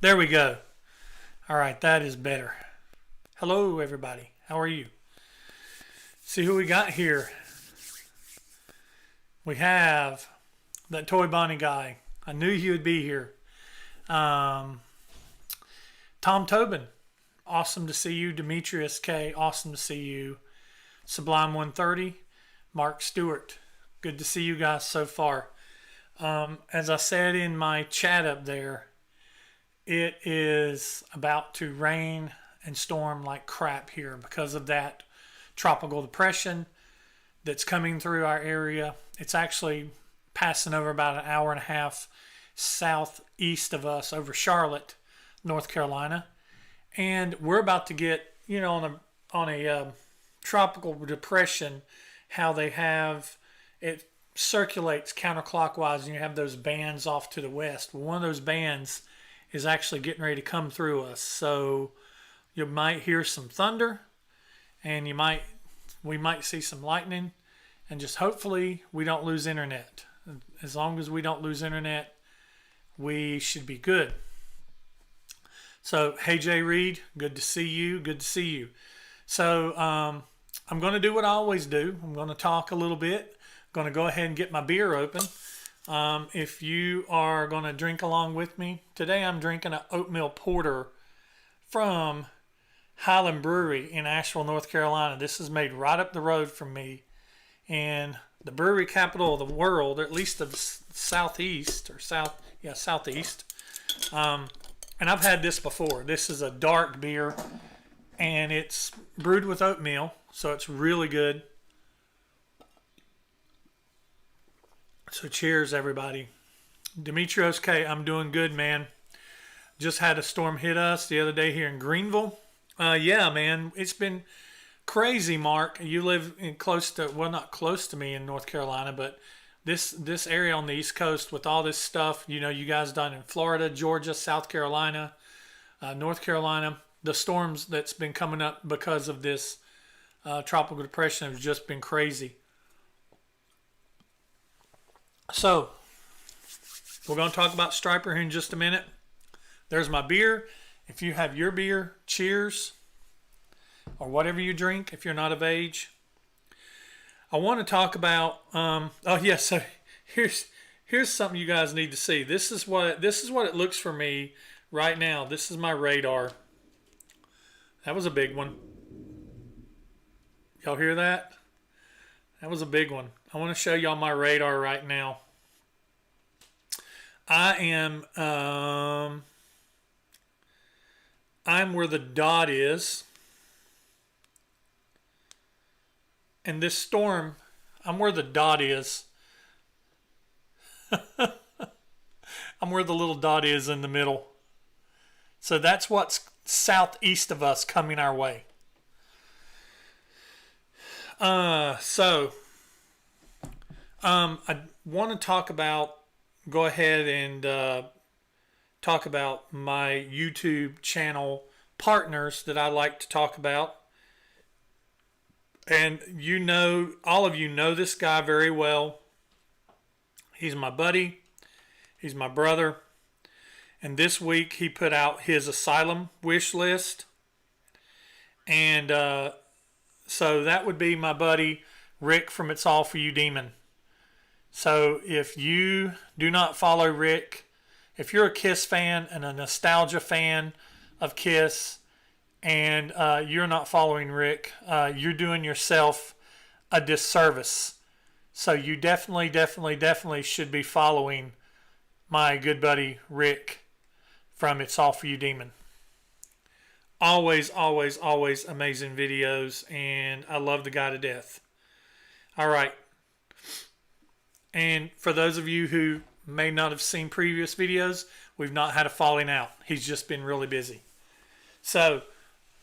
There we go. All right, that is better. Hello, everybody. How are you? See who we got here. We have that Toy Bonnie guy. I knew he would be here. Um, Tom Tobin. Awesome to see you. Demetrius K. Awesome to see you. Sublime 130. Mark Stewart. Good to see you guys so far. As I said in my chat up there, it is about to rain and storm like crap here because of that tropical depression that's coming through our area. It's actually passing over about an hour and a half southeast of us over Charlotte, North Carolina. And we're about to get, on a tropical depression, how they have it circulates counterclockwise and you have those bands off to the west. Well, one of those bands is actually getting ready to come through us. So you might hear some thunder and we might see some lightning, and just hopefully we don't lose internet. As long as we don't lose internet, we should be good. So, hey Jay Reed, good to see you. Good to see you. So, I'm going to do what I always do. I'm going to talk a little bit. I'm going to go ahead and get my beer open. If you are going to drink along with me, today I'm drinking an oatmeal porter from Highland Brewery in Asheville, North Carolina. This is made right up the road from me in the brewery capital of the world, or at least of southeast. And I've had this before. This is a dark beer, and it's brewed with oatmeal, so it's really good. So cheers, everybody. Demetrios K, I'm doing good, man. Just had a storm hit us the other day here in Greenville. Yeah, man, it's been crazy, Mark. You live in close to, well, not close to me in North Carolina, but this area on the East Coast with all this stuff, you guys done in Florida, Georgia, South Carolina, North Carolina, the storms that's been coming up because of this tropical depression have just been crazy. So, we're going to talk about Stryper here in just a minute. There's my beer. If you have your beer, cheers, or whatever you drink if you're not of age. I want to talk about, so here's something you guys need to see. This is what it looks for me right now. This is my radar. That was a big one. Y'all hear that? That was a big one. I want to show y'all my radar right now. I'm where the dot is. And this storm, I'm where the dot is. I'm where the little dot is in the middle. So that's what's southeast of us coming our way. I want to go ahead and talk about my YouTube channel partners that I like to talk about. And all of you know this guy very well. He's my buddy. He's my brother. And this week he put out his asylum wish list. And so that would be my buddy Rick from It's All For You Demon. So if you do not follow Rick, if you're a Kiss fan and a nostalgia fan of Kiss, and you're not following Rick, you're doing yourself a disservice. So you definitely should be following my good buddy Rick from It's All For You Demon. Always amazing videos, and I love the guy to death. All right. And for those of you who may not have seen previous videos, we've not had a falling out. He's just been really busy. So,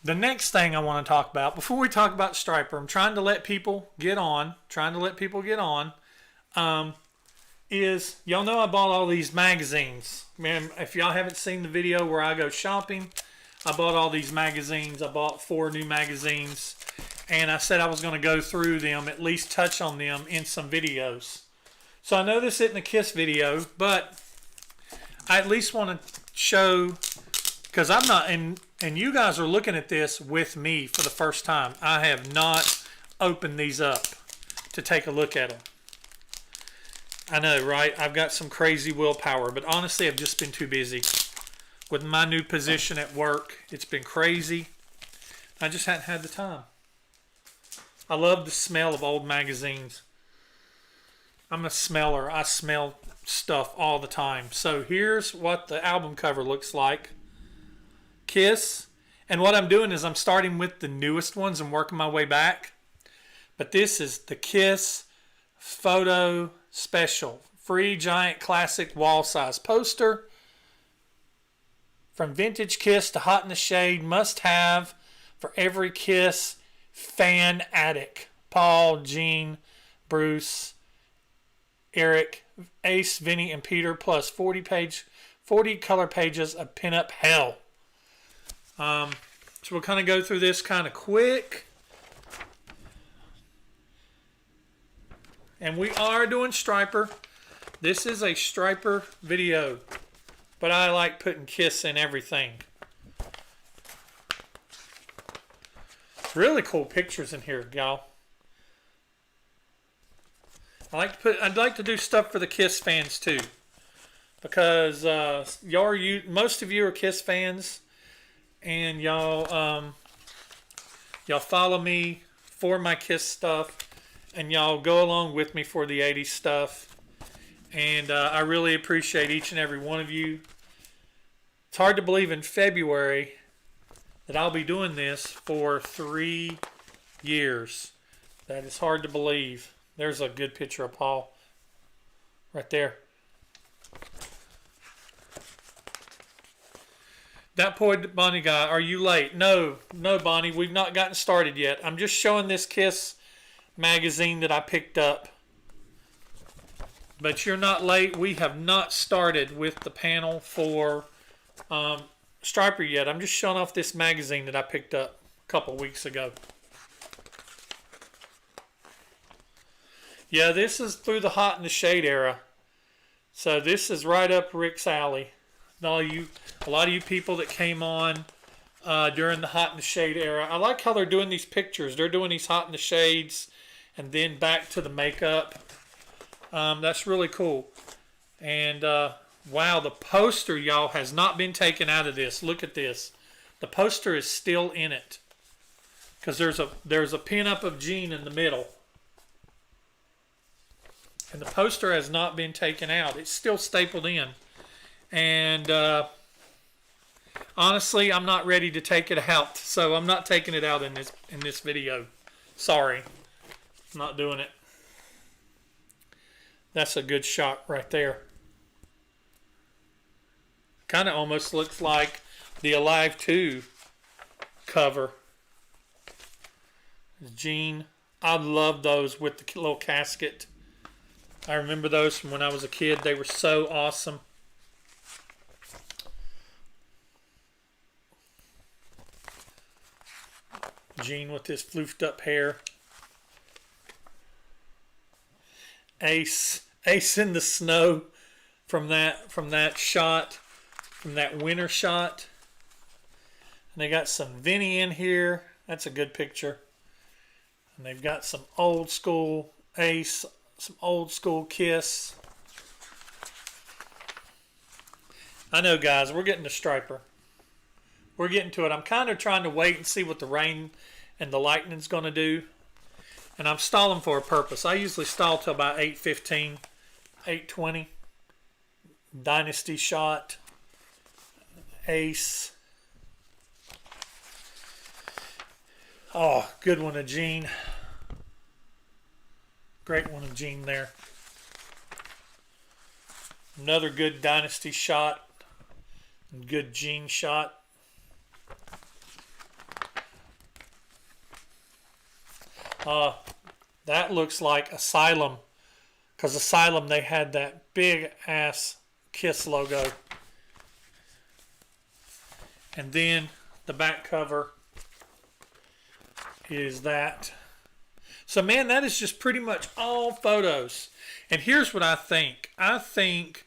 the next thing I want to talk about, before we talk about Stryper, I'm trying to let people get on, is, y'all know I bought all these magazines. Man, if y'all haven't seen the video where I go shopping, I bought all these magazines. I bought 4 new magazines, and I said I was going to go through them, at least touch on them in some videos. So I know this isn't a Kiss video, but I at least want to show, because I'm not, and you guys are looking at this with me for the first time. I have not opened these up to take a look at them. I know, right? I've got some crazy willpower, but honestly, I've just been too busy. With my new position at work, it's been crazy. I just hadn't had the time. I love the smell of old magazines. I'm a smeller. I smell stuff all the time. So here's what the album cover looks like. Kiss. And what I'm doing is I'm starting with the newest ones and working my way back. But this is the Kiss Photo Special. Free giant classic wall size poster. From vintage Kiss to Hot in the Shade. Must have for every Kiss fan addict. Paul, Gene, Bruce, Eric, Ace, Vinny, and Peter, plus 40 color pages of pinup hell. So we'll kind of go through this kind of quick. And we are doing Stryper. This is a Stryper video, but I like putting Kiss in everything. Really cool pictures in here, y'all. I'd like to do stuff for the Kiss fans too, because most of you are Kiss fans, and y'all follow me for my Kiss stuff, and y'all go along with me for the 80s stuff, and I really appreciate each and every one of you. It's hard to believe in February that I'll be doing this for 3 years. That is hard to believe. There's a good picture of Paul right there. That poor Bonnie guy, are you late? No, Bonnie, we've not gotten started yet. I'm just showing this Kiss magazine that I picked up. But you're not late. We have not started with the panel for Stryper yet. I'm just showing off this magazine that I picked up a couple weeks ago. Yeah, this is through the Hot in the Shade era. So this is right up Rick's alley. A lot of you people that came on during the Hot in the Shade era. I like how they're doing these pictures. They're doing these Hot in the Shades and then back to the makeup. That's really cool. And wow, the poster, y'all, has not been taken out of this. Look at this. The poster is still in it. Because there's a pin-up of Gene in the middle. And the poster has not been taken out. It's still stapled in. And honestly, I'm not ready to take it out. So I'm not taking it out in this video. Sorry. I'm not doing it. That's a good shot right there. Kind of almost looks like the Alive 2 cover. Gene. I love those with the little casket. I remember those from when I was a kid. They were so awesome. Gene with his floofed up hair. Ace in the snow from that shot, from that winter shot. And they got some Vinny in here. That's a good picture. And they've got some old school Ace, some old school Kiss. I know, guys, we're getting to Stryper. We're getting to it. I'm kind of trying to wait and see what the rain and the lightning's going to do. And I'm stalling for a purpose. I usually stall till about 8:15, 8:20. Dynasty shot. Ace. Oh, good one of Gene. Great one of Gene there. Another good Dynasty shot. Good Gene shot. That looks like Asylum. Because Asylum, they had that big ass Kiss logo. And then the back cover is that. So, man, that is just pretty much all photos. And here's what I think. I think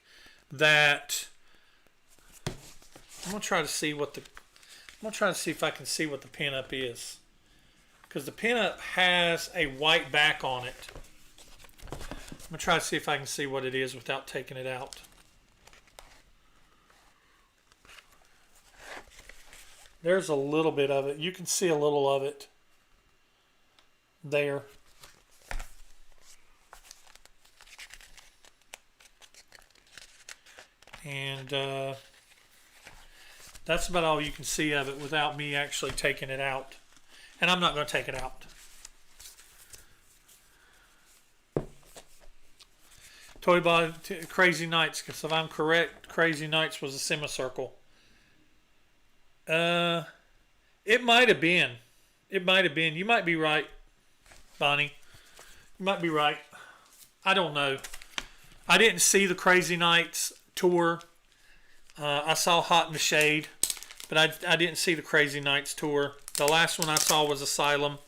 that I'm gonna try to see what the. I'm gonna try to see if I can see what the pinup is, because the pinup has a white back on it. I'm gonna try to see if I can see what it is without taking it out. There's a little bit of it. You can see a little of it there. And that's about all you can see of it without me actually taking it out. And I'm not going to take it out. Toy Body Crazy Nights, because if I'm correct, Crazy Nights was a semicircle. It might have been. It might have been. You might be right, Bonnie. You might be right. I don't know. I didn't see the Crazy Nights tour. I saw Hot in the Shade, but I didn't see the Crazy Nights tour. The last one I saw was Asylum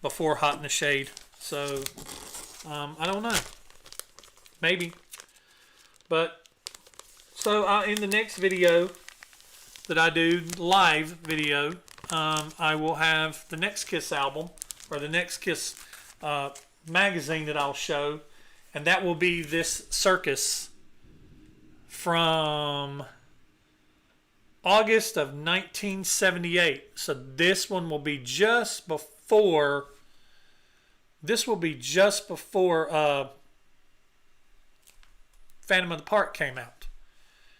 before Hot in the Shade. So, I don't know. Maybe. But, so in the next video that I do, live video, I will have the next Kiss album, or the next Kiss magazine that I'll show, and that will be this Circus from August of 1978. So this one will be just before, Phantom of the Park came out.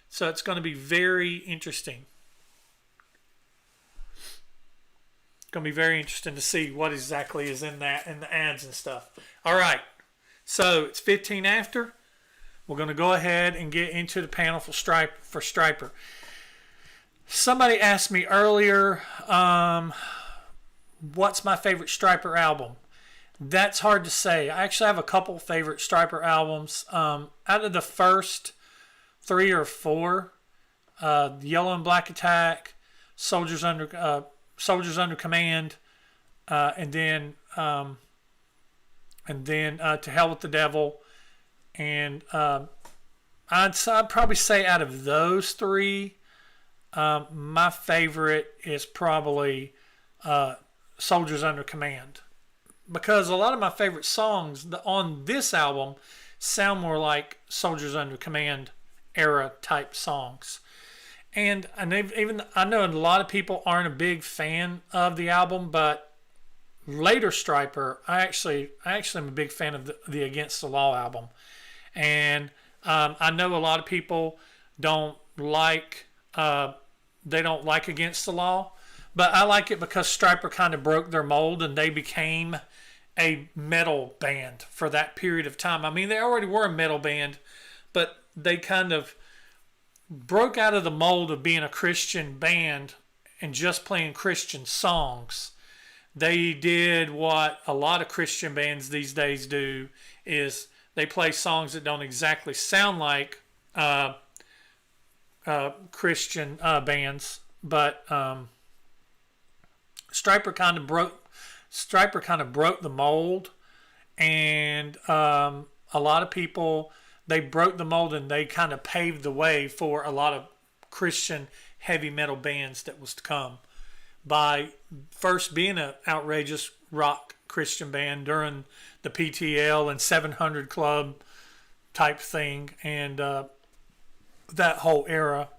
So it's going to be very interesting. It's going to be very interesting to see what exactly is in that and the ads and stuff. All right. So it's 15 after. We're going to go ahead and get into the panel for Stryper. Somebody asked me earlier, what's my favorite Stryper album? That's hard to say. I actually have a couple favorite Stryper albums. Out of the first 3 or 4, Yellow and Black Attack, Soldiers Under Command, and then To Hell with the Devil. And I'd probably say out of those 3, my favorite is probably Soldiers Under Command, because a lot of my favorite songs on this album sound more like Soldiers Under Command era type songs. And I know a lot of people aren't a big fan of the album, but later Stryper, I actually am a big fan of the Against the Law album. And I know a lot of people don't like Against the Law, but I like it because Stryper kind of broke their mold and they became a metal band for that period of time. I mean, they already were a metal band, but they kind of broke out of the mold of being a Christian band and just playing Christian songs. They did what a lot of Christian bands these days do, is they play songs that don't exactly sound like Christian bands, but Stryper kind of broke the mold, and a lot of people, they broke the mold and they kind of paved the way for a lot of Christian heavy metal bands that was to come by first being an outrageous rock Christian band during the PTL and 700 Club type thing, and that whole era,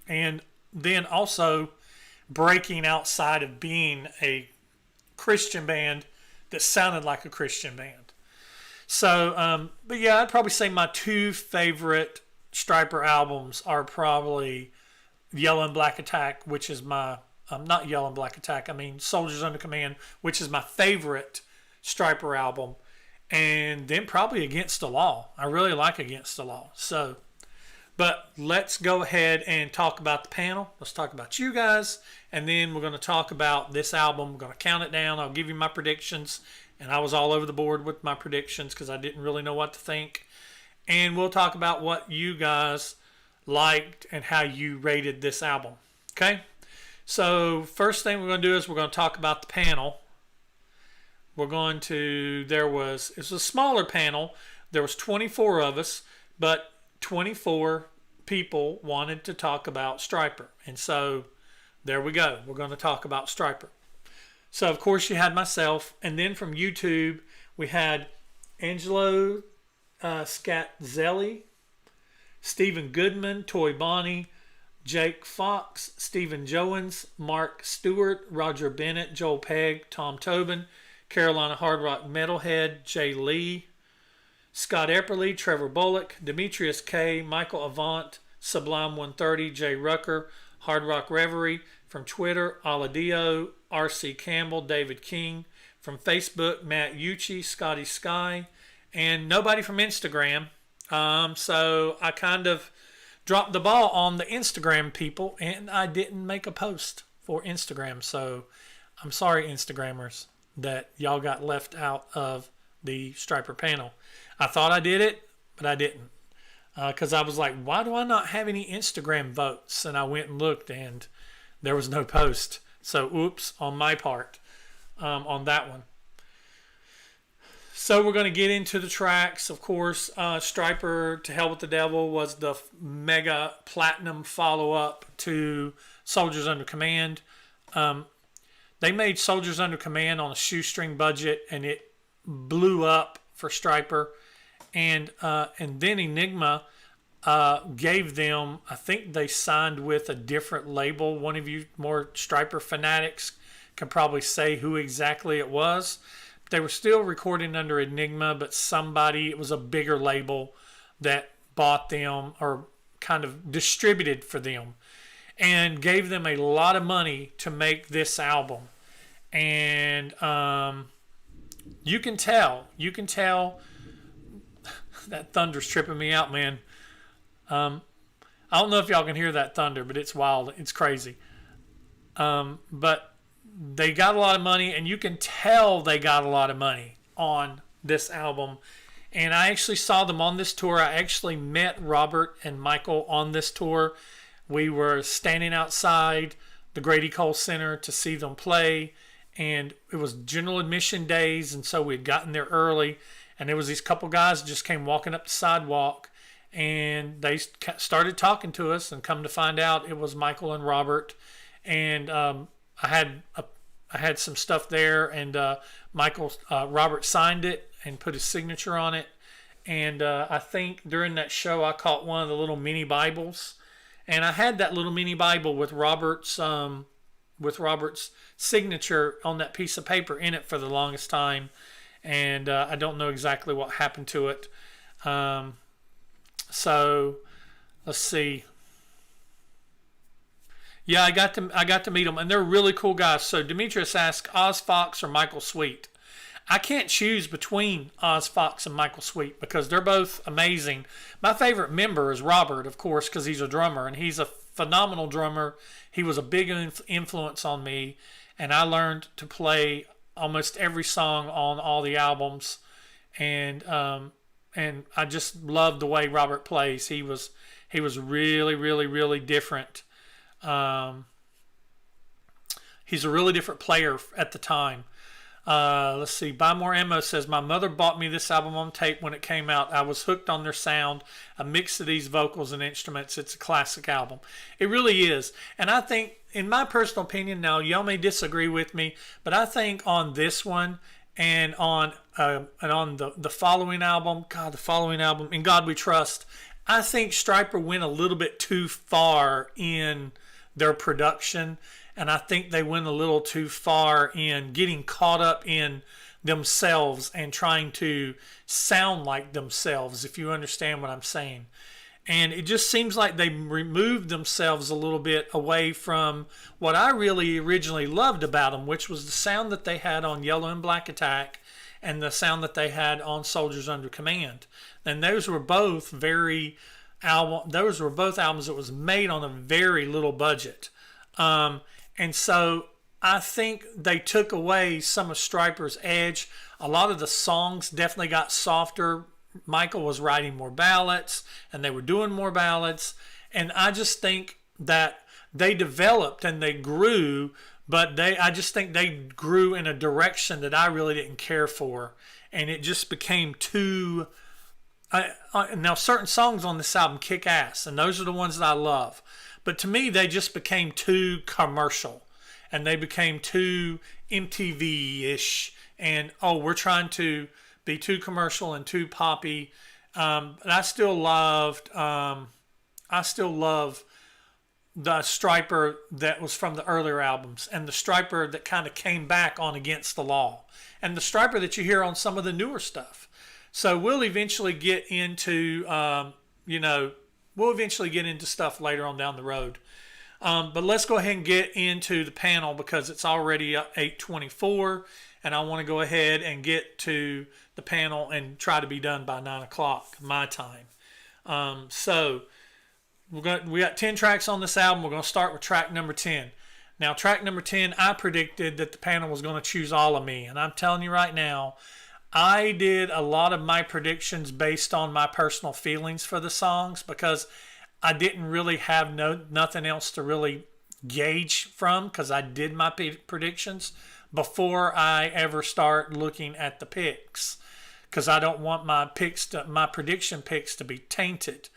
and then also breaking outside of being a Christian band that sounded like a Christian band. So, but yeah, I'd probably say my 2 favorite Stryper albums are probably Yellow and Black Attack, which is my, not Yellow and Black Attack, I mean Soldiers Under Command, which is my favorite Stryper album, and then probably Against the Law. I really like Against the Law. So, but let's go ahead and talk about the panel. Let's talk about you guys, and then we're going to talk about this album. We're going to count it down. I'll give you my predictions, and I was all over the board with my predictions because I didn't really know what to think. And we'll talk about what you guys liked and how you rated this album. Okay? So first thing we're going to do is we're going to talk about the panel. It was a smaller panel. There was 24 of us, but 24 people wanted to talk about Stryper. And so there we go. We're going to talk about Stryper. So, of course, you had myself. And then from YouTube, we had Angelo Scatzelli, Stephen Goodman, Toy Bonnie, Jake Fox, Stephen Joens, Mark Stewart, Roger Bennett, Joel Pegg, Tom Tobin, Carolina Hard Rock Metalhead, Jay Lee, Scott Epperly, Trevor Bullock, Demetrius K, Michael Avant, Sublime 130, Jay Rucker, Hard Rock Reverie, from Twitter, Aladio, R.C. Campbell, David King, from Facebook, Matt Ucci, Scotty Sky, and nobody from Instagram. So I kind of dropped the ball on the Instagram people, and I didn't make a post for Instagram. So I'm sorry, Instagrammers, that y'all got left out of the Stryper panel. I thought I did it, but I didn't. Because I was like, why do I not have any Instagram votes? And I went and looked, and there was no post. So, oops, on my part on that one. So we're going to get into the tracks. Of course, Stryper, To Hell with the Devil, was the mega platinum follow-up to Soldiers Under Command. They made Soldiers Under Command on a shoestring budget, and it blew up for Stryper. And then Enigma gave them, I think they signed with a different label. One of you more Stryper fanatics can probably say who exactly it was. They were still recording under Enigma, but it was a bigger label that bought them or kind of distributed for them and gave them a lot of money to make this album. And you can tell that thunder's tripping me out, man. I don't know if y'all can hear that thunder, but it's wild. It's crazy. But they got a lot of money, and you can tell they got a lot of money on this album. And I actually saw them on this tour. I actually met Robert and Michael on this tour. We were standing outside the Grady Cole Center to see them play, and it was general admission days, and so we had gotten there early, and there was these couple guys just came walking up the sidewalk, and they started talking to us, and come to find out it was Michael and Robert. And I had some stuff there, and Robert signed it and put his signature on it. And I think during that show I caught one of the little mini Bibles, and I had that little mini Bible with Robert's signature on that piece of paper in it for the longest time, and I don't know exactly what happened to it. So let's see. Yeah, I got to meet them, and they're really cool guys. So Demetrius asked, Oz Fox or Michael Sweet? I can't choose between Oz Fox and Michael Sweet because they're both amazing. My favorite member is Robert, of course, because he's a drummer, and he's a phenomenal drummer. He was a big influence on me, and I learned to play almost every song on all the albums, and I just loved the way Robert plays. He was really, really, really different. He's a really different player at the time. Let's see. Buy More Ammo says, my mother bought me this album on tape when it came out. I was hooked on their sound, a mix of these vocals and instruments. It's a classic album. It really is. And I think, in my personal opinion, now y'all may disagree with me, but I think on this one and on the following album, In God We Trust, I think Stryper went a little bit too far in their production, and I think they went a little too far in getting caught up in themselves and trying to sound like themselves, if you understand what I'm saying. And it just seems like they removed themselves a little bit away from what I really originally loved about them, which was the sound that they had on Yellow and Black Attack and the sound that they had on Soldiers Under Command. And those were both albums that was made on a very little budget. And so I think they took away some of Stryper's edge. A lot of the songs definitely got softer. Michael was writing more ballads, and they were doing more ballads. And I just think that they developed and they grew, but I just think they grew in a direction that I really didn't care for. And it just became too Now certain songs on this album kick ass, and those are the ones that I love. But to me, they just became too commercial, and they became too MTV-ish. And we're trying to be too commercial and too poppy. But I still loved. I still love the Stryper that was from the earlier albums, and the Stryper that kind of came back on Against the Law, and the Stryper that you hear on some of the newer stuff. So we'll eventually get into, we'll eventually get into stuff later on down the road. But let's go ahead and get into the panel because it's already 8:24, and I want to go ahead and get to the panel and try to be done by 9 o'clock my time. So we got 10 tracks on this album. We're going to start with track number 10. Now, track number 10, I predicted that the panel was going to choose All of Me, and I'm telling you right now, I did a lot of my predictions based on my personal feelings for the songs because I didn't really have nothing else to really gauge from because I did my predictions before I ever start looking at the picks because I don't want my prediction picks to be tainted.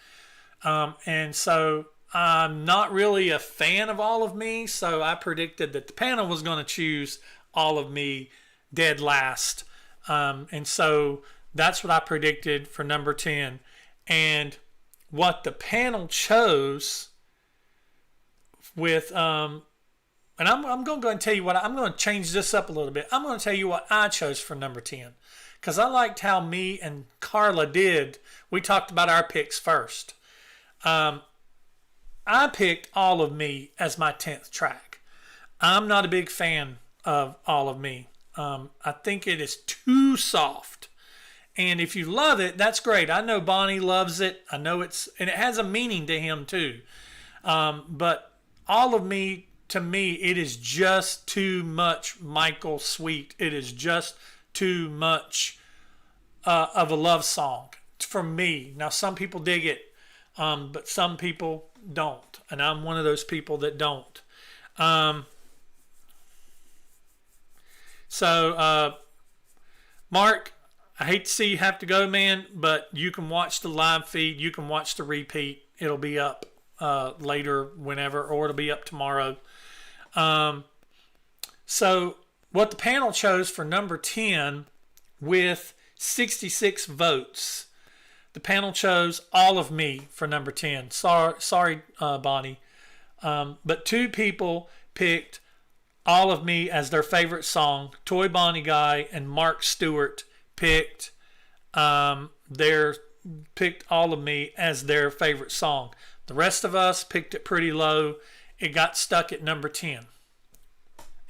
And so I'm not really a fan of All of Me, so I predicted that the panel was going to choose All of Me dead last. And so that's what I predicted for number 10. And what the panel chose with, and I'm going to go and tell you what, I'm going to change this up a little bit. I'm going to tell you what I chose for number 10. Because I liked how me and Carla did. We talked about our picks first. I picked All of Me as my 10th track. I'm not a big fan of All of Me. I think it is too soft. And if you love it, that's great. I know Bonnie loves it. I know and it has a meaning to him too. But All of Me, to me, it is just too much Michael Sweet. It is just too much of a love song for me. Now, some people dig it, but some people don't. And I'm one of those people that don't. So, Mark, I hate to see you have to go, man, but you can watch the live feed. You can watch the repeat. It'll be up later, whenever, or it'll be up tomorrow. So, what the panel chose for number 10 with 66 votes, the panel chose All of Me for number 10. Sorry, Bonnie. But two people picked All of Me as their favorite song. Toy Bonnie Guy and Mark Stewart picked All of Me as their favorite song. The rest of us picked it pretty low. It got stuck at number 10.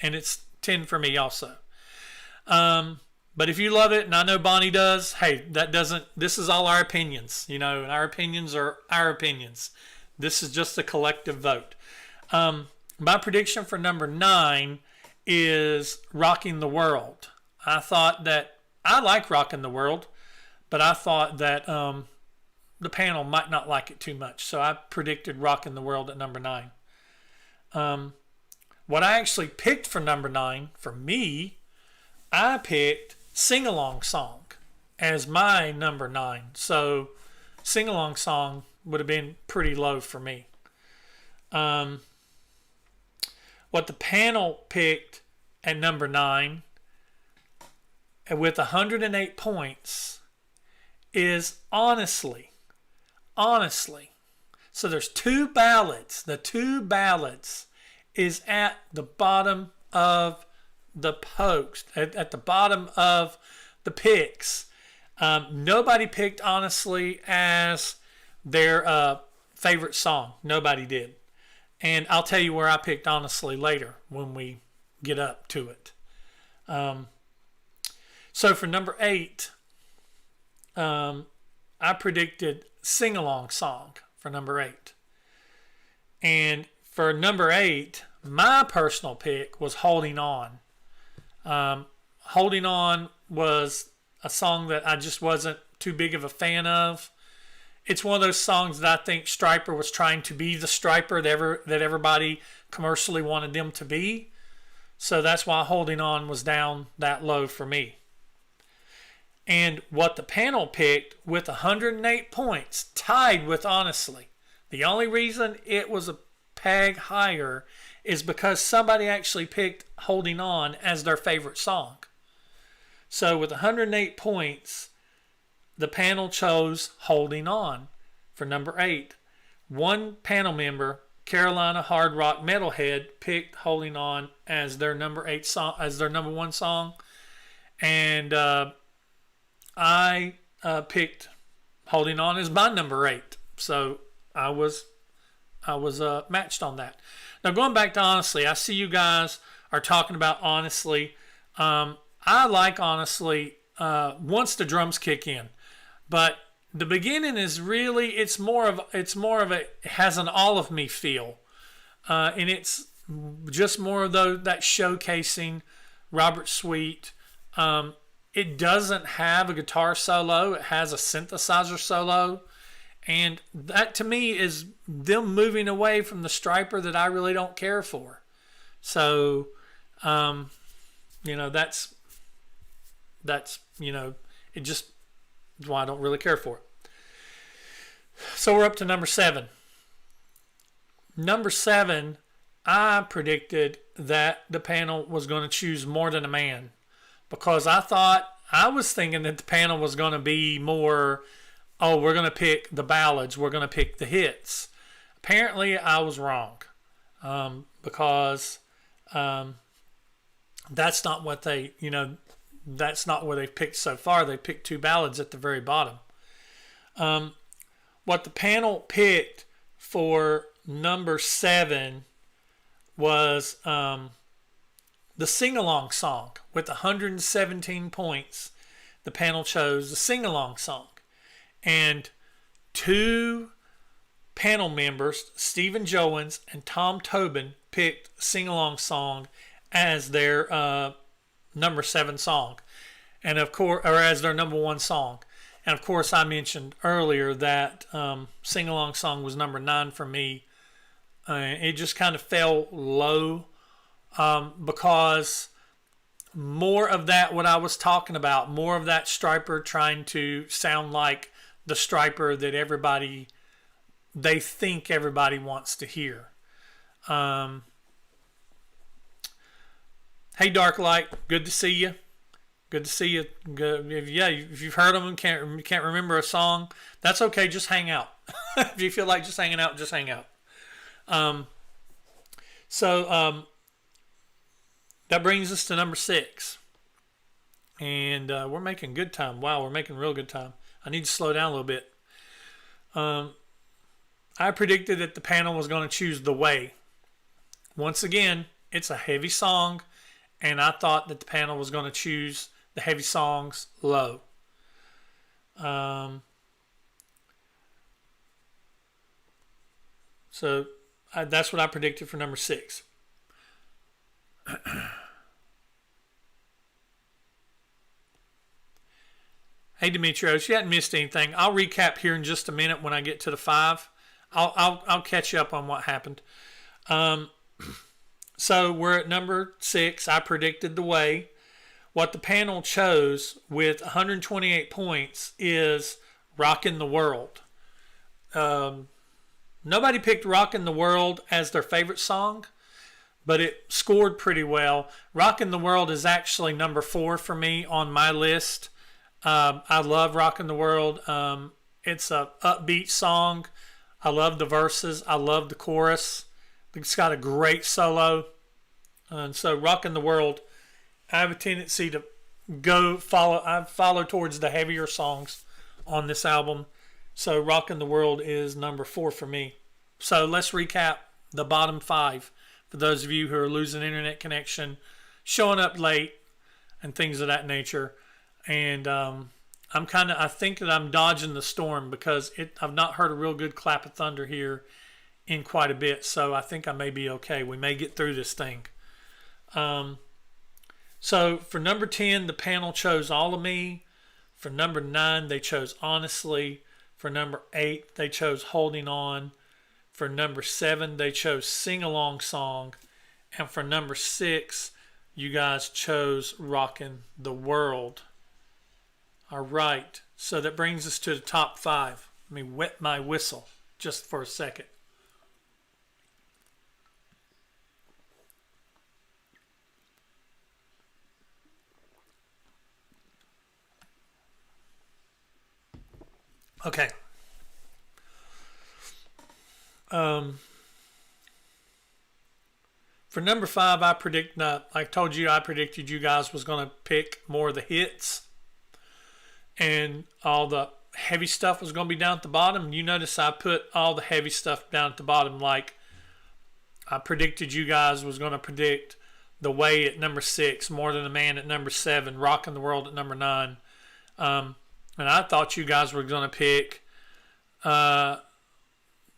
And it's 10 for me also. But if you love it, and I know Bonnie does, hey, this is all our opinions, and our opinions are our opinions. This is just a collective vote. My prediction for number 9 is Rocking the World. I thought that I like Rocking the World, but I thought that the panel might not like it too much. So I predicted Rocking the World at number 9. What I actually picked for number 9, for me, I picked Sing Along Song as my number 9. So Sing Along Song would have been pretty low for me. What the panel picked at number 9 with 108 points is Honestly. So there's two ballads. The two ballads is at the bottom of the post, at the bottom of the picks. Nobody picked Honestly as their favorite song. Nobody did. And I'll tell you where I picked Honestly later when we get up to it. So for number 8, I predicted Sing Along Song for number 8. And for number 8, my personal pick was Holding On. Holding On was a song that I just wasn't too big of a fan of. It's one of those songs that I think Stryper was trying to be the Stryper that everybody commercially wanted them to be. So that's why Holding On was down that low for me. And what the panel picked with 108 points, tied with Honestly. The only reason it was a peg higher is because somebody actually picked Holding On as their favorite song. So with 108 points, the panel chose Holding On for number 8. One panel member, Carolina hard rock metalhead, picked Holding On as their number 8 song, as their number 1 song, and I picked Holding On as my number 8. So I was matched on that. Now going back to Honestly, I see you guys are talking about Honestly. I like Honestly once the drums kick in, but the beginning is really it's more of a it has an all of me feel, and it's just more of that showcasing Robert Sweet. It doesn't have a guitar solo; it has a synthesizer solo, and that to me is them moving away from the Stryper that I really don't care for. So, that's it just is why I don't really care for it. So we're up to number 7. Number 7, I predicted that the panel was going to choose More Than a Man, because I was thinking that the panel was going to be more, oh, we're going to pick the ballads, we're going to pick the hits. Apparently, I was wrong, because that's not what that's not what they've picked so far. They picked 2 ballads at the very bottom. What the panel picked for number 7 was the sing-along song. With 117 points, the panel chose the sing-along song. And 2 panel members, Stephen Jowens and Tom Tobin, picked sing-along song as their number 7 song, and of course, or as their number 1 song. And of course, I mentioned earlier that sing-along song was number 9 for me. It just kind of fell low, because more of that, what I was talking about, more of that Stryper trying to sound like the Stryper that they think everybody wants to hear. Hey, Darklight, good to see you. Good to see you. Good. If you've heard them and can't remember a song, that's okay. Just hang out. If you feel like just hanging out, just hang out. That brings us to number 6. And we're making good time. Wow, we're making real good time. I need to slow down a little bit. I predicted that the panel was going to choose The Way. Once again, it's a heavy song, and I thought that the panel was going to choose the heavy songs low. So that's what I predicted for number 6. Hey, Demetrios, you hadn't missed anything. I'll recap here in just a minute when I get to the 5. I'll catch you up on what happened. So we're at number 6. I predicted The Way. What the panel chose with 128 points is Rockin' the World. Nobody picked Rockin' the World as their favorite song, but it scored pretty well. Rockin' the World is actually number 4 for me on my list. I love Rockin' the World. It's a upbeat song. I love the verses. I love the chorus. It's got a great solo. And so Rockin' the World, I have a tendency to follow towards the heavier songs on this album. So Rockin' the World is number 4 for me. So let's recap the bottom 5 for those of you who are losing internet connection, showing up late, and things of that nature. And I think that I'm dodging the storm because I've not heard a real good clap of thunder here in quite a bit. So I think I may be okay. We may get through this thing. So for number 10, the panel chose All of Me. For number 9, they chose Honestly. For number 8, they chose Holding On. For number 7, they chose Sing Along Song. And for number 6, you guys chose Rockin' the World. All right. So that brings us to the top 5. Let me wet my whistle just for a second. Okay. For number 5, I told you, I predicted you guys was going to pick more of the hits, and all the heavy stuff was going to be down at the bottom. You notice I put all the heavy stuff down at the bottom, like I predicted you guys was going to predict The Way at number 6, More Than a Man at number 7, Rockin' the World at number 9. And I thought you guys were going to pick the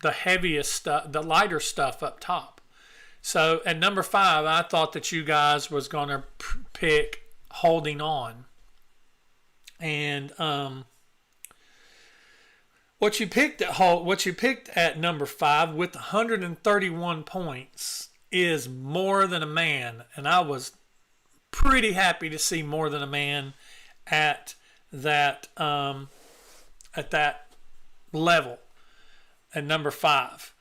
heaviest stuff, the lighter stuff up top. So at number 5, I thought that you guys was going to pick Holding On. And what you picked at number 5 with 131 points is More Than a Man, and I was pretty happy to see More Than a Man at that level at number 5.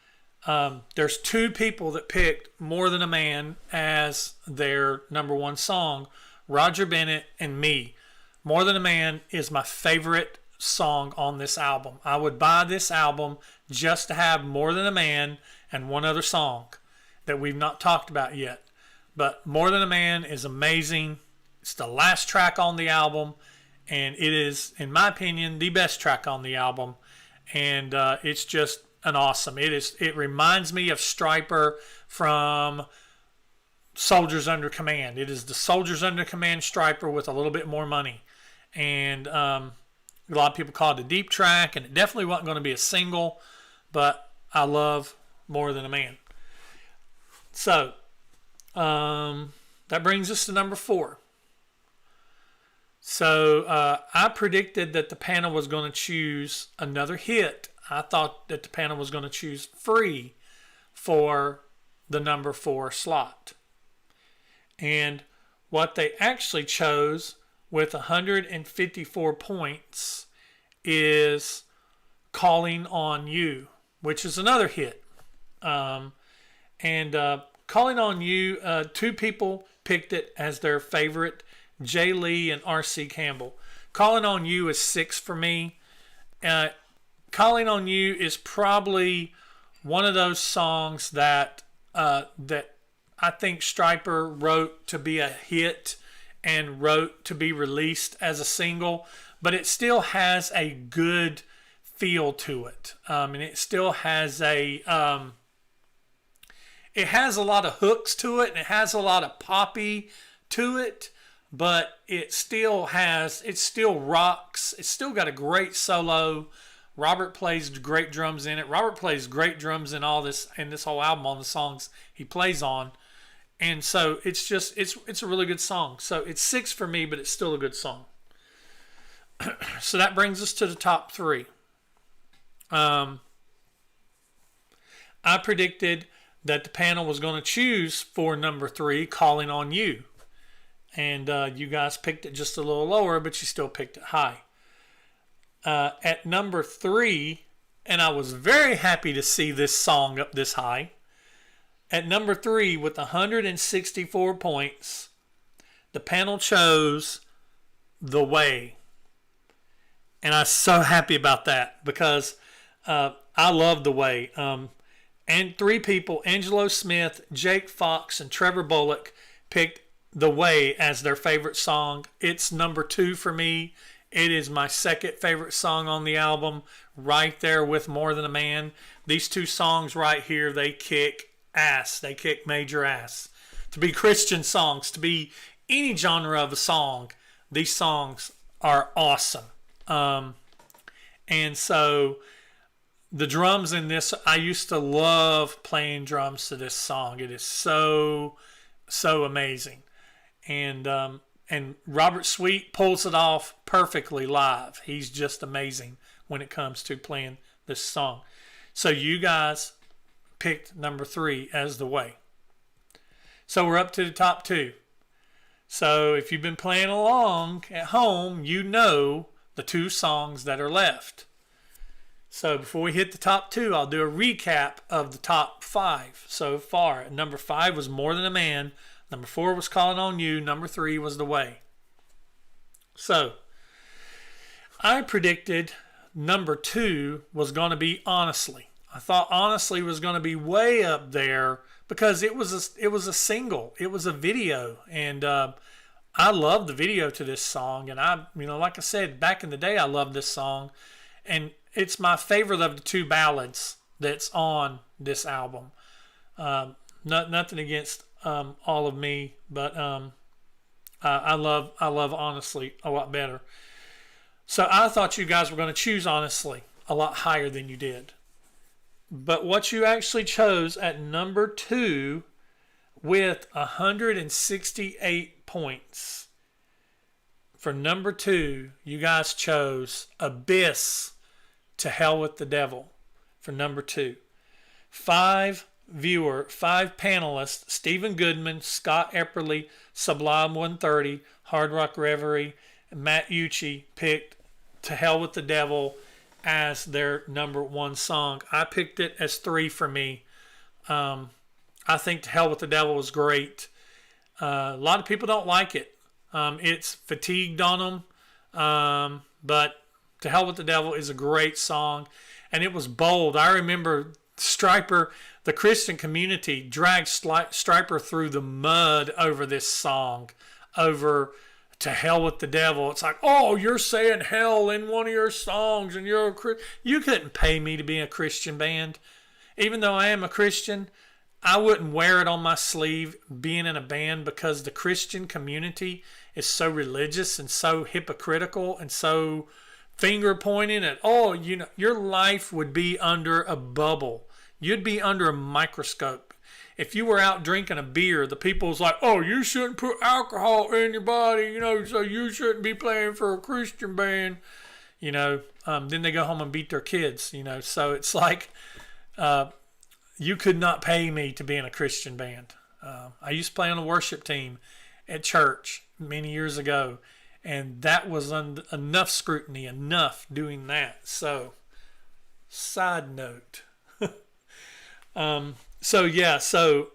There's 2 people that picked More Than a Man as their number 1 song, Roger Bennett and me. More Than a Man is my favorite song on this album. I would buy this album just to have More Than a Man and one other song that we've not talked about yet. But More Than a Man is amazing. It's the last track on the album, and it is, in my opinion, the best track on the album. And it's just an awesome. It reminds me of Stryper from Soldiers Under Command. It is the Soldiers Under Command Stryper with a little bit more money. And a lot of people call it a deep track, and it definitely wasn't going to be a single, but I love More Than a Man. So that brings us to number 4. So I predicted that the panel was going to choose another hit. I thought that the panel was going to choose Free for the number 4 slot. And what they actually chose with 154 points is Calling on You, which is another hit. Calling on You, 2 people picked it as their favorite, Jay Lee and R.C. Campbell. Calling on You is 6 for me. Calling on You is probably one of those songs that that I think Stryper wrote to be a hit and wrote to be released as a single, but it still has a good feel to it. And it still has it has a lot of hooks to it, and it has a lot of poppy to it, but it still rocks. It's still got a great solo. Robert plays great drums in it. Robert plays great drums in this whole album on the songs he plays on. And so it's a really good song. So it's 6 for me, but it's still a good song. So that brings us to the top 3. I predicted that the panel was going to choose for number 3, Calling on You. And you guys picked it just a little lower, but you still picked it high. At number 3, and I was very happy to see this song up this high. At number 3, with 164 points, the panel chose The Way. And I'm so happy about that because I love The Way. And 3 people, Angelo Smith, Jake Fox, and Trevor Bullock, picked The Way as their favorite song. It's number 2 for me. It is my second favorite song on the album, right there with More Than a Man. These 2 songs right here, they kick ass. They kick major ass. To be Christian songs, to be any genre of a song, these songs are awesome. And so the drums in this, I used to love playing drums to this song. It is so amazing. And Robert Sweet pulls it off perfectly live. He's just amazing when it comes to playing this song. So you guys picked number 3 as The Way. So we're up to the top 2. So if you've been playing along at home, you know the 2 songs that are left. So before we hit the top 2, I'll do a recap of the top 5 so far. Number 5 was More Than a Man. Number 4 was Calling on You. Number 3 was The Way. So I predicted number 2 was going to be Honestly. I thought Honestly was going to be way up there because it was a single. It was a video, and I love the video to this song. And like I said, back in the day, I loved this song, and it's my favorite of the 2 ballads that's on this album. Nothing against All of Me, but I love Honestly a lot better. So I thought you guys were going to choose Honestly a lot higher than you did. But what you actually chose at number 2 with 168 points. For number 2, you guys chose Abyss, To Hell with the Devil for number 2. 5 panelists, Stephen Goodman, Scott Epperly, Sublime 130, Hard Rock Reverie, and Matt Ucci picked To Hell with the Devil as their number 1 song. I picked it as 3 for me. I think To Hell with the Devil was great. A lot of people don't like it. It's fatigued on them. But To Hell with the Devil is a great song. And it was bold. I remember Stryper, the Christian community, dragged Stryper through the mud over this song. Over To Hell with the Devil. It's like, oh, you're saying hell in one of your songs, and you're you couldn't pay me to be a Christian band. Even though I am a Christian, I wouldn't wear it on my sleeve being in a band, because the Christian community is so religious and so hypocritical and so finger pointing at, oh, your life would be under a bubble. You'd be under a microscope. If you were out drinking a beer, the people was like, oh, you shouldn't put alcohol in your body, so you shouldn't be playing for a Christian band, then they go home and beat their kids, so it's like, you could not pay me to be in a Christian band. I used to play on a worship team at church many years ago, and that was enough scrutiny, enough doing that. So, side note. So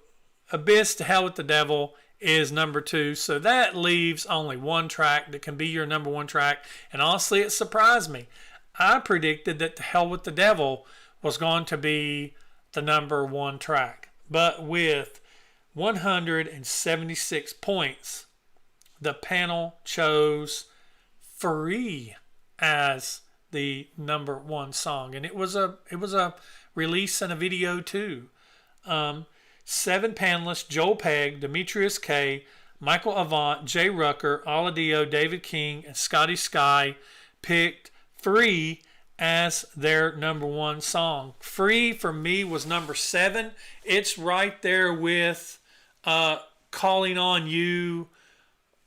Abyss, To Hell with the Devil is number 2. So that leaves only 1 track that can be your number 1 track. And honestly, it surprised me. I predicted that To Hell with the Devil was going to be the number 1 track. But with 176 points, the panel chose Free as the number 1 song. And it was a release and a video too. 7 panelists, Joel Pegg, Demetrius K., Michael Avant, Jay Rucker, Aladio, David King, and Scotty Sky picked Free as their number 1 song. Free for me was number 7. It's right there with Calling on You,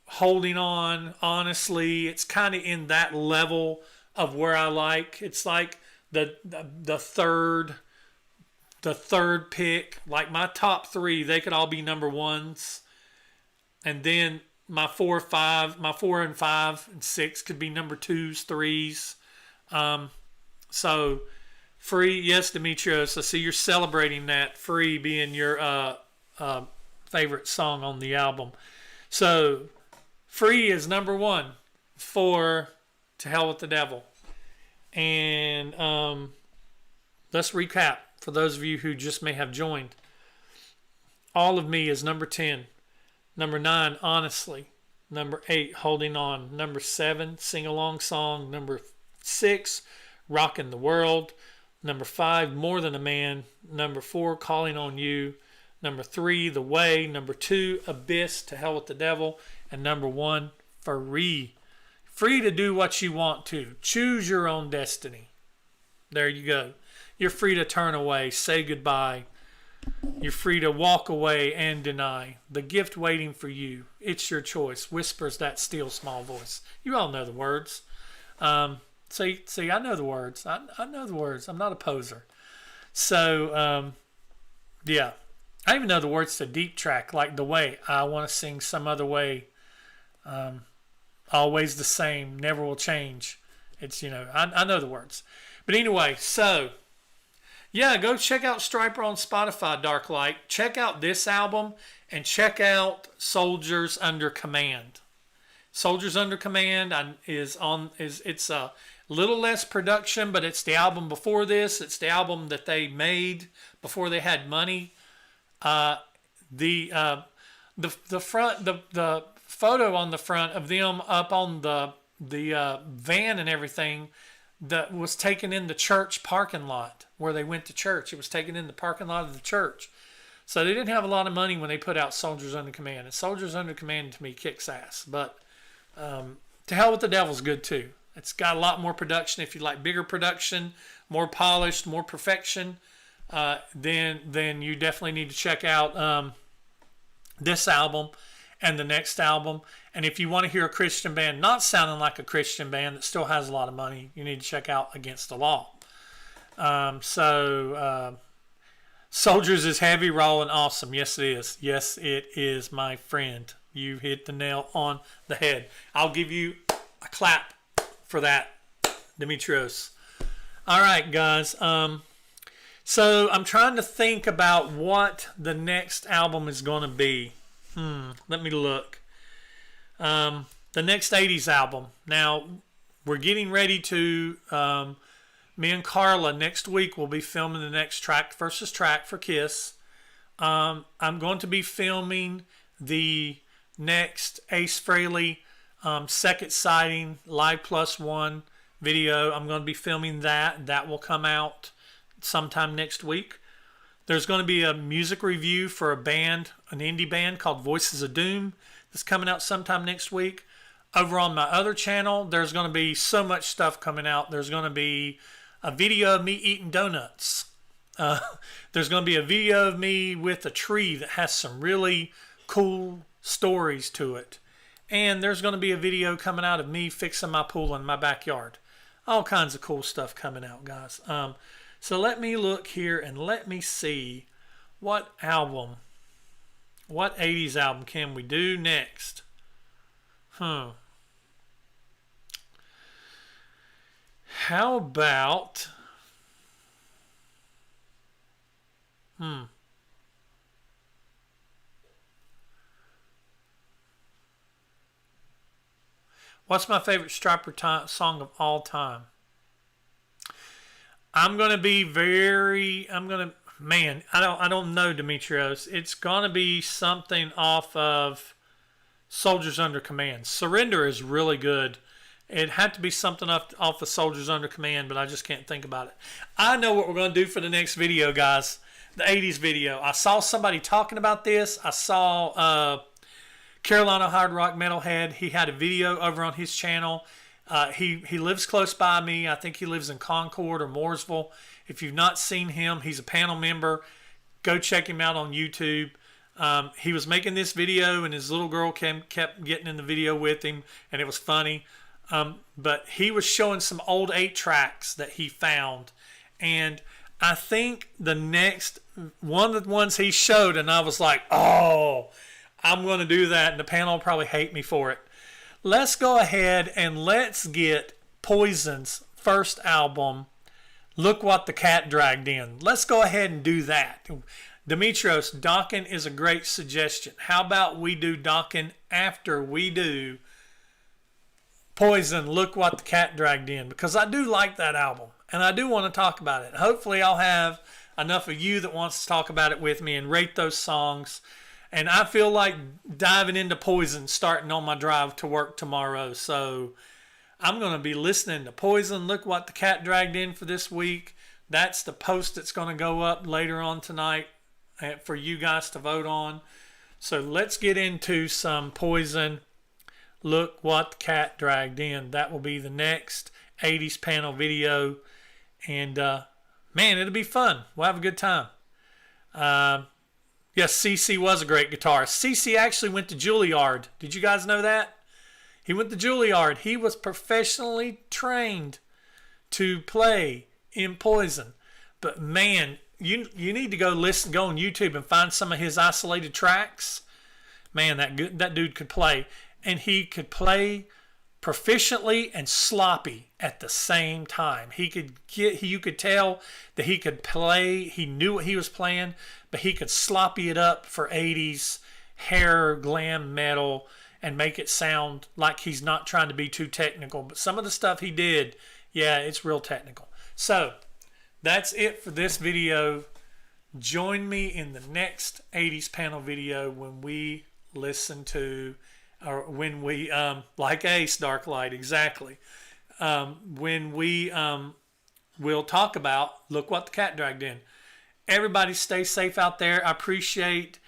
Holding On, Honestly. It's kind of in that level of where I like. It's like the third pick. Like my top 3, they could all be number 1s. And then my 4 and 5 and 6 could be number 2s, 3s. So Free, yes, Demetrios, I see you're celebrating that. Free being your favorite song on the album. So Free is number 1 for To Hell with the Devil. And let's recap for those of you who just may have joined. All of Me is number 10. Number 9, Honestly. Number 8, Holding On. Number 7, Sing Along Song. Number 6, Rockin' the World. Number 5, More Than a Man. Number 4, Calling on You. Number 3, The Way. Number 2, Abyss, To Hell with the Devil. And number 1, Free. Free to do what you want to. Choose your own destiny. There you go. You're free to turn away, say goodbye. You're free to walk away and deny. The gift waiting for you. It's your choice. Whispers that still small voice. You all know the words. See, I know the words. I know the words. I'm not a poser. So, yeah. I even know the words to Deep Track, like The Way. I want to sing some other way. Always the same. Never will change. It's, I know the words. But anyway, so yeah, go check out Stryper on Spotify, Dark Light. Check out this album and check out Soldiers Under Command. Soldiers Under Command it's a little less production, but it's the album before this. It's the album that they made before they had money. The photo on the front of them up on the van and everything that was taken in the church parking lot where they went to church. It was taken in the parking lot of the church. So they didn't have a lot of money when they put out Soldiers Under Command. And Soldiers Under Command to me kicks ass. But To Hell with the Devil's good too. It's got a lot more production. If you like bigger production, more polished, more perfection, then you definitely need to check out this album and the next album. And if you want to hear a Christian band not sounding like a Christian band that still has a lot of money, you need to check out Against the Law. Soldiers is heavy, raw, and awesome. Yes, it is. Yes, it is, my friend. You hit the nail on the head. I'll give you a clap for that, Demetrios. All right, guys. So I'm trying to think about what the next album is going to be. Let me look. The next 80s album. Now, we're getting ready to... me and Carla next week will be filming the next Track versus Track for Kiss. I'm going to be filming the next Ace Frehley Second Sighting Live Plus One video. I'm going to be filming that. That will come out sometime next week. There's going to be a music review for a band, an indie band called Voices of Doom, that's coming out sometime next week. Over on my other channel, there's going to be so much stuff coming out. There's going to be a video of me eating donuts. There's going to be a video of me with a tree that has some really cool stories to it. And there's going to be a video coming out of me fixing my pool in my backyard. All kinds of cool stuff coming out, guys. So let me look here and let me see what 80s album can we do next? How about... What's my favorite Stryper song of all time? I don't know, Demetrios. It's gonna be something off of Soldiers Under Command. Surrender is really good. It had to be something off of Soldiers Under Command, but I just can't think about it. I know what we're going to do for the next video, guys. The 80s video. I saw somebody talking about this. I saw Carolina Hard Rock Metalhead. He had a video over on his channel. He lives close by me. I think he lives in Concord or Mooresville. If you've not seen him, he's a panel member. Go check him out on YouTube. He was making this video, and his little girl kept getting in the video with him, and it was funny. But he was showing some old 8-tracks that he found. And I think the next one of the ones he showed, and I was like, oh, I'm going to do that. And the panel will probably hate me for it. Let's go ahead and let's get Poison's first album, Look What the Cat Dragged In. Let's go ahead and do that. Demetrios, Dokken is a great suggestion. How about we do Dokken after we do Poison, Look What the Cat Dragged In, because I do like that album and I do want to talk about it. Hopefully I'll have enough of you that wants to talk about it with me and rate those songs. And I feel like diving into Poison starting on my drive to work tomorrow. So I'm going to be listening to Poison, Look What the Cat Dragged In for this week. That's the post that's going to go up later on tonight for you guys to vote on. So let's get into some Poison, Look What the Cat Dragged In. That will be the next 80s panel video. And, man, it'll be fun. We'll have a good time. Yes, CC was a great guitarist. CC actually went to Juilliard. Did you guys know that? He went to Juilliard. He was professionally trained to play in Poison. But, man, you need to go on YouTube and find some of his isolated tracks. Man, that dude could play. And he could play proficiently and sloppy at the same time. You could tell that he could play. He knew what he was playing, but he could sloppy it up for 80s hair glam metal and make it sound like he's not trying to be too technical. But some of the stuff he did, yeah, it's real technical. So that's it for this video. Join me in the next 80s panel video when we listen to, or when we, like Ace, Dark Light, exactly. When we will talk about Look What the Cat Dragged In. Everybody stay safe out there. I appreciate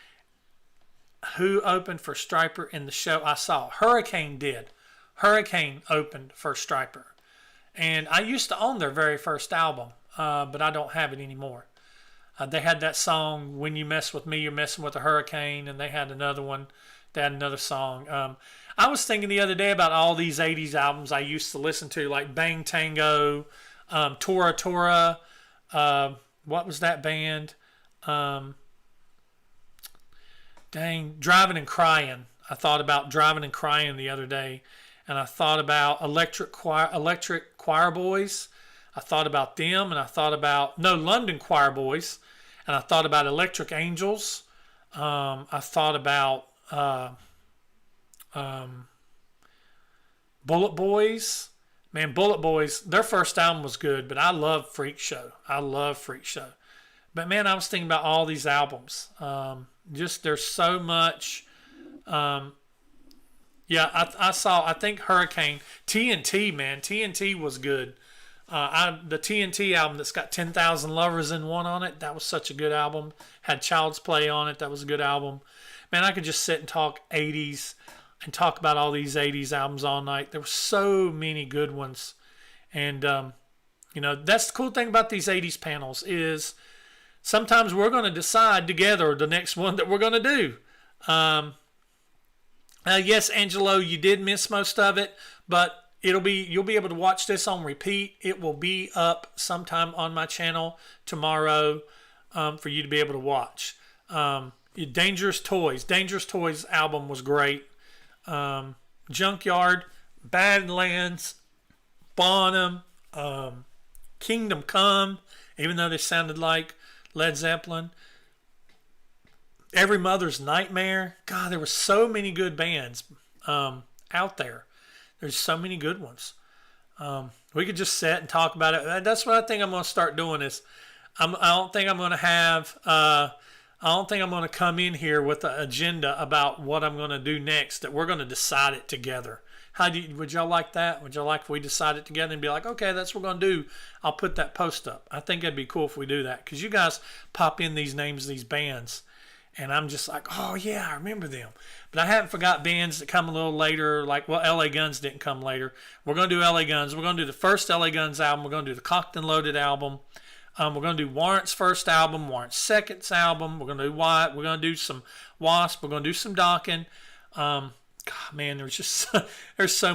who opened for Stryper in the show I saw. Hurricane did. Hurricane opened for Stryper. And I used to own their very first album, but I don't have it anymore. They had that song, When You Mess With Me, You're Messing With a Hurricane, and they had another one. They had another song. I was thinking the other day about all these 80s albums I used to listen to, like Bang Tango, Tora Tora, what was that band? Driving and Crying. I thought about Driving and Crying the other day, and I thought about Electric Choir Boys. I thought about them, and I thought about, London Choir Boys, and I thought about Electric Angels. I thought about Bullet Boys. Man, Bullet Boys, their first album was good, but I love Freak Show. But man, I was thinking about all these albums. Just there's so much. I think Hurricane, TNT, man, TNT was good. The TNT album that's got 10,000 Lovers in One on it, that was such a good album. Had Child's Play on it, that was a good album. Man, I could just sit and talk 80s and talk about all these 80s albums all night. There were so many good ones. And, that's the cool thing about these 80s panels is sometimes we're going to decide together the next one that we're going to do. Yes, Angelo, you did miss most of it, but you'll be able to watch this on repeat. It will be up sometime on my channel tomorrow for you to be able to watch. Dangerous Toys album was great. Junkyard, Badlands, Bonham, Kingdom Come, even though they sounded like Led Zeppelin. Every Mother's Nightmare. God, there were so many good bands out there. There's so many good ones. We could just sit and talk about it. That's what I think I'm going to start doing is I don't think I'm going to come in here with an agenda about what I'm going to do next, that we're going to decide it together. Would y'all like that? Would y'all like if we decide it together and be like, okay, that's what we're going to do. I'll put that post up. I think it'd be cool if we do that because you guys pop in these names of these bands. And I'm just like, oh, yeah, I remember them. But I haven't forgot bands that come a little later, like, LA Guns didn't come later. We're going to do LA Guns. We're going to do the first LA Guns album. We're going to do the Cocked and Loaded album. We're going to do Warrant's first album, Warrant's second album. We're going to do Wyatt. We're going to do some Wasp. We're going to do some Dokken. God, man, there's so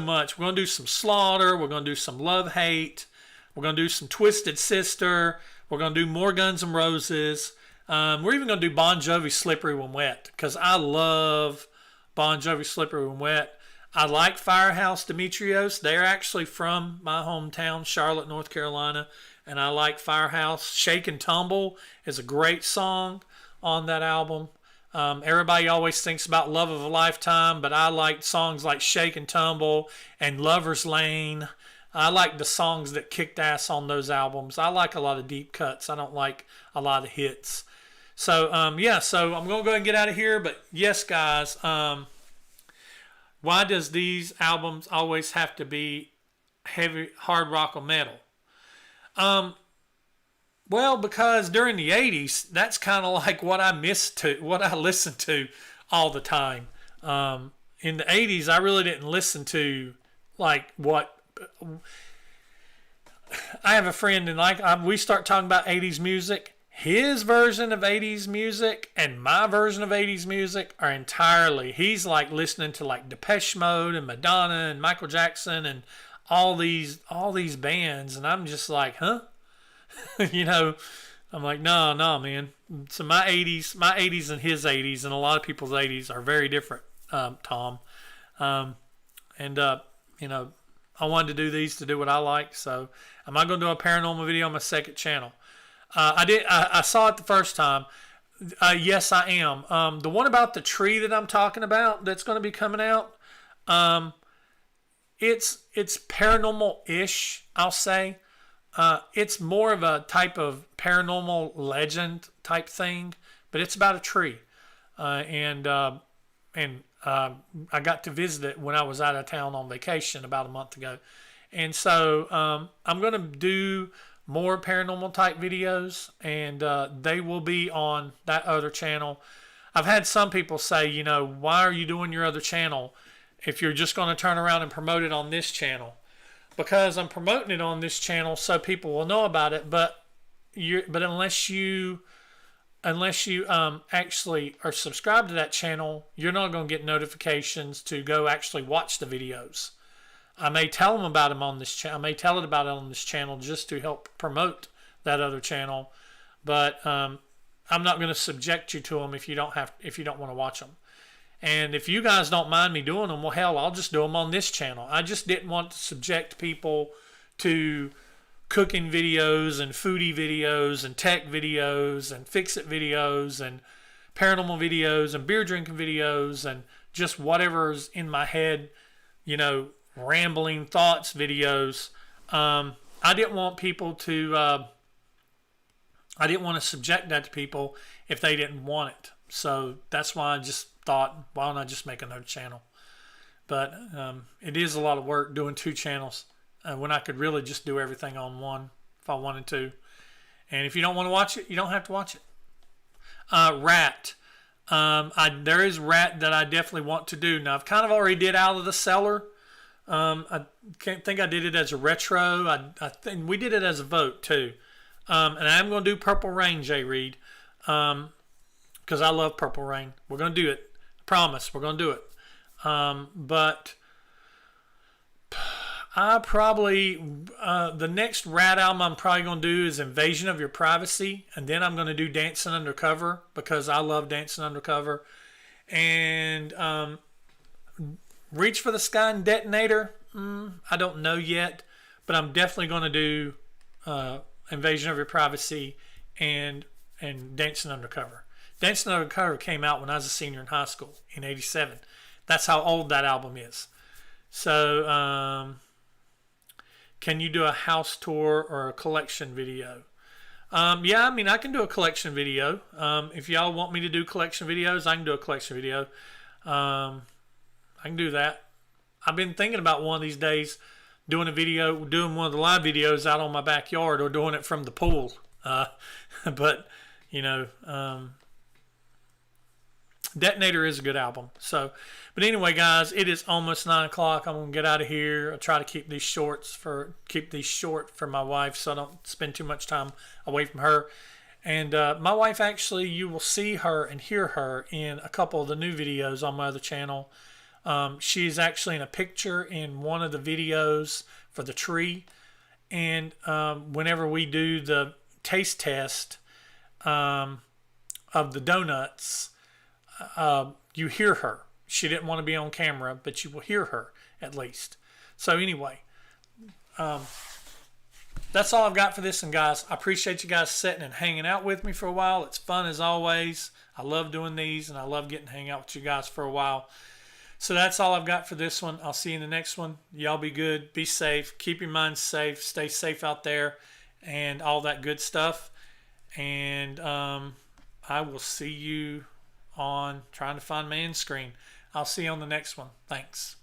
much. We're going to do some Slaughter. We're going to do some Love Hate. We're going to do some Twisted Sister. We're going to do more Guns N' Roses. We're even going to do Bon Jovi Slippery When Wet because I love Bon Jovi Slippery When Wet. I like Firehouse Demetrios. They're actually from my hometown, Charlotte, North Carolina, and I like Firehouse. Shake and Tumble is a great song on that album. Everybody always thinks about Love of a Lifetime, but I like songs like Shake and Tumble and Lover's Lane. I like the songs that kicked ass on those albums. I like a lot of deep cuts. I don't like a lot of hits. So, so I'm going to go ahead and get out of here. But yes, guys, why does these albums always have to be heavy, hard rock or metal? Well, because during the 80s, that's kind of like what I listened to all the time. In the 80s, I really didn't listen to like what... I have a friend and we start talking about 80s music. His version of 80s music and my version of 80s music are entirely, he's like listening to like Depeche Mode and Madonna and Michael Jackson and all these bands, and I'm just like, huh? I'm like, no, man. So my 80s and his 80s and a lot of people's 80s are very different, Tom. you know, I wanted to do these to do what I like. So am I going to do a paranormal video on my second channel? I saw it the first time. Yes, I am. The one about the tree that I'm talking about that's going to be coming out, it's paranormal-ish, I'll say. It's more of a type of paranormal legend type thing, but it's about a tree. And I got to visit it when I was out of town on vacation about a month ago. And so I'm going to do more paranormal type videos, and they will be on that other channel. I've had some people say, you know, why are you doing your other channel if you're just going to turn around and promote it on this channel? Because I'm promoting it on this channel so people will know about it, but unless you actually are subscribed to that channel, you're not going to get notifications to go actually watch the videos. I may tell them about them on this channel. I may tell it about it on this channel just to help promote that other channel, but I'm not going to subject you to them if you don't want to watch them. And if you guys don't mind me doing them, well, hell, I'll just do them on this channel. I just didn't want to subject people to cooking videos and foodie videos and tech videos and fix-it videos and paranormal videos and beer drinking videos and just whatever's in my head, you know, rambling thoughts videos. I didn't want people to, I didn't want to subject that to people if they didn't want it. So that's why I just thought, why don't I just make another channel? But it is a lot of work doing two channels when I could really just do everything on one if I wanted to. And if you don't want to watch it, you don't have to watch it. Rat. There is Rat that I definitely want to do. Now, I've kind of already did Out of the Cellar. I can't think I did it as a retro. I think we did it as a vote too. And I'm going to do Purple Rain, Jay Reed, because I love Purple Rain. We're going to do it. I promise. We're going to do it. But I probably, the next Rat album I'm probably going to do is Invasion of Your Privacy. And then I'm going to do Dancing Undercover because I love Dancing Undercover. And Reach for the Sky and Detonator, I don't know yet. But I'm definitely going to do Invasion of Your Privacy and Dancing Undercover. Dancing Undercover came out when I was a senior in high school in '87. That's how old that album is. So, can you do a house tour or a collection video? Yeah, I mean, I can do a collection video. If y'all want me to do collection videos, I can do a collection video. I can do that. I've been thinking about one of these days doing a video, doing one of the live videos out on my backyard or doing it from the pool. But, you know, Detonator is a good album. So, but anyway, guys, it is almost 9 o'clock. I'm gonna get out of here. I try to keep these short for my wife, so I don't spend too much time away from her. And my wife, actually, you will see her and hear her in a couple of the new videos on my other channel. She's actually in a picture in one of the videos for the tree. And whenever we do the taste test of the donuts, you hear her. She didn't want to be on camera, but you will hear her at least. So anyway, that's all I've got for this one, guys. I appreciate you guys sitting and hanging out with me for a while. It's fun as always. I love doing these, and I love getting to hang out with you guys for a while. So that's all I've got for this one. I'll see you in the next one. Y'all be good. Be safe. Keep your minds safe. Stay safe out there and all that good stuff. And I will see you on trying to find my end screen. I'll see you on the next one. Thanks.